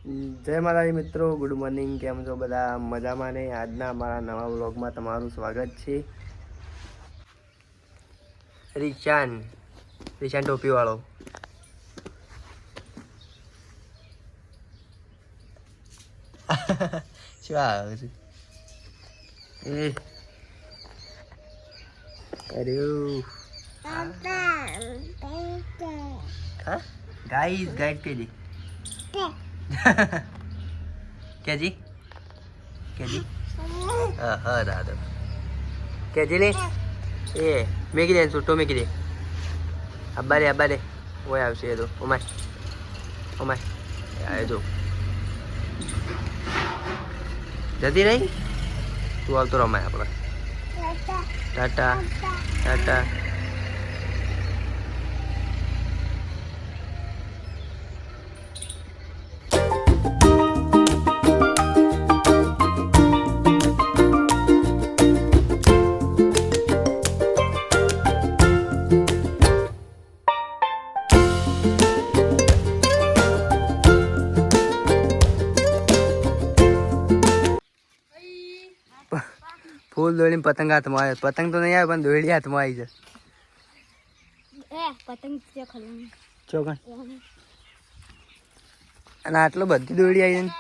જય માતાજી મિત્રો, ગુડ મોર્નિંગ. કેમ છો બધા? મજામાં ને? આજના અમારા નવા વ્લોગમાં તમારું સ્વાગત છે. રિશાન ટોપી વાળો. શું આવે છે? ગાઈસ કહી દે. કેજી હા દાદા કેજી લે એ મેકી દે છૂટો મેકી દે. અબ્બા દે ઓય આવશે એ તો ઓમાય આવે જો જતી રહી. તું આવતો રમાય આપણે. ટાટા ફૂલ દોડીને પતંગ હાથમાં આવે. પતંગ તો નહીં આવે પણ દોડી હાથમાં આવી જાય. પતંગ ચોકન અને આટલો બધી દોડી આવી જાય.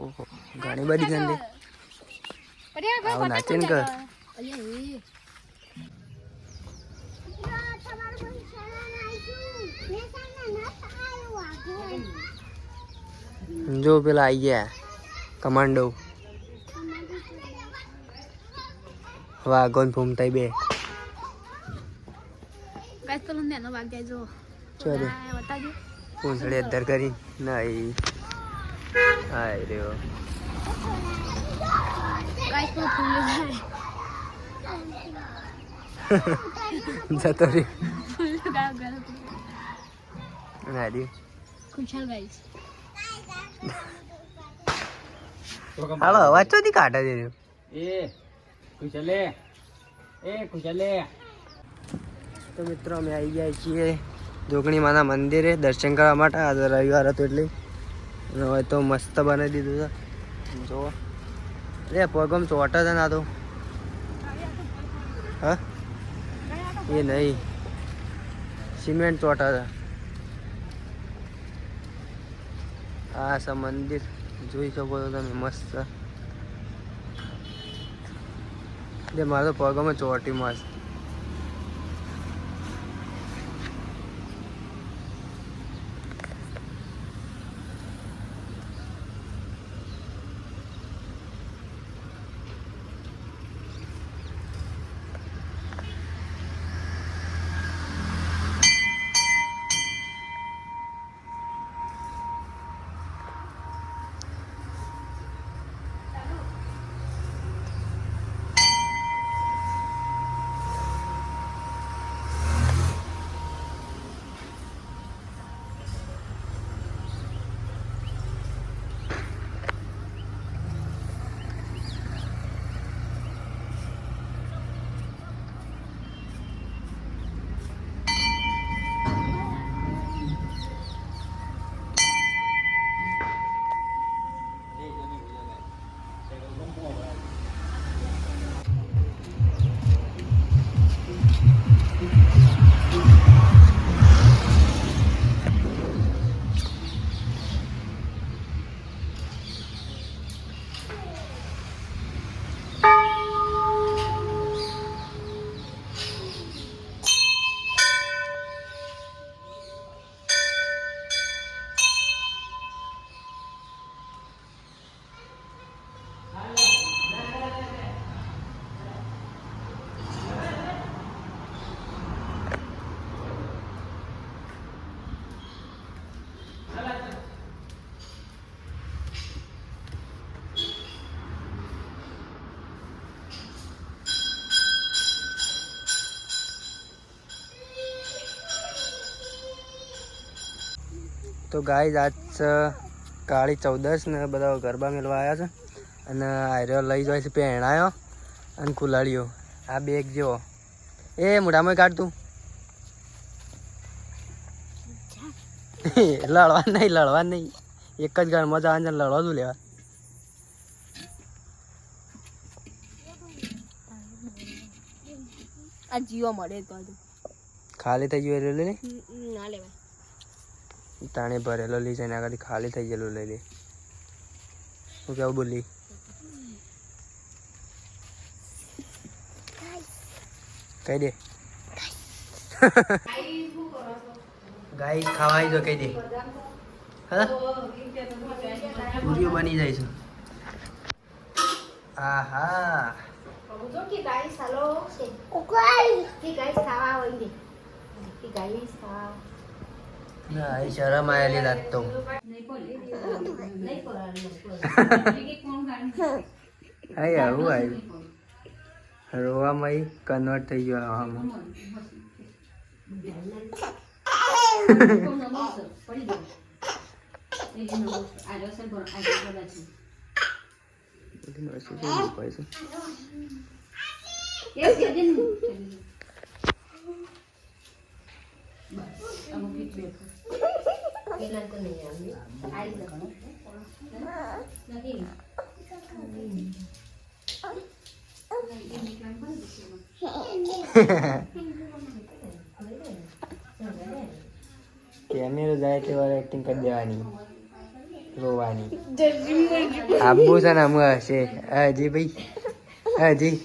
ઓહો ઘણી બધી ગંદી આવું નાચે ને કર. જો પેલા આવી ગયા કમાન્ડો વાગોન ફૂમતાઈ બે પૂંછડી અદ્ધર કરી નહીં. હાય રહ્યો જતો રહ્યો. હાલો અવાજ ચોથી કાઢે છે. તો મિત્રો અમે આવી ગયા છીએ જોગણી માના મંદિરે દર્શન કરવા માટે. આજે રવિવાર હતો એટલે હવે તો મસ્ત બનાવી દીધું છે. જો રે પગમ ચોટ છે ને આ તો. હા એ નહીં સિમેન્ટ ચોટા છે. આ છે મંદિર જોઈ શકો છો તમે. મસ્ત મારો પગમાં ચોટી મસ્ત. તો ગાઈઝ આજ કાળી 14 ને બધા ગરબા મેળવા આવ્યા છે. અને આર્યો લઈ જાય છે પહેણાયો અને કુલાડીઓ. આ બેગ જેવો એ મોઢામાં કાઢ તું. લડવા નહીં એક જ ઘરમાં જવાનું લડવા શું લેવા આ જીવો મળે તો ખાલી થઈ ગયું લઈ લે ના લેવાય તાણે ભરેલો લઈ જાય આગળ ખાલી થઈ ગયેલું લઈ લે હું કેવું બોલી કહી દે ગાઈસ ખાવાય તો કહી દે હા પૂરીઓ બની જાય છે આહા ના એ શરમ આયેલી રાત તો આય આવું આવ્યું રોવામાં કન્વર્ટ થઈ ગયો આવામાં કેમેરો જાય તે વાર એક્ટિંગ કરી દેવાની રોવાની આબુ છે ને આમ હશે હજી ભાઈ હજી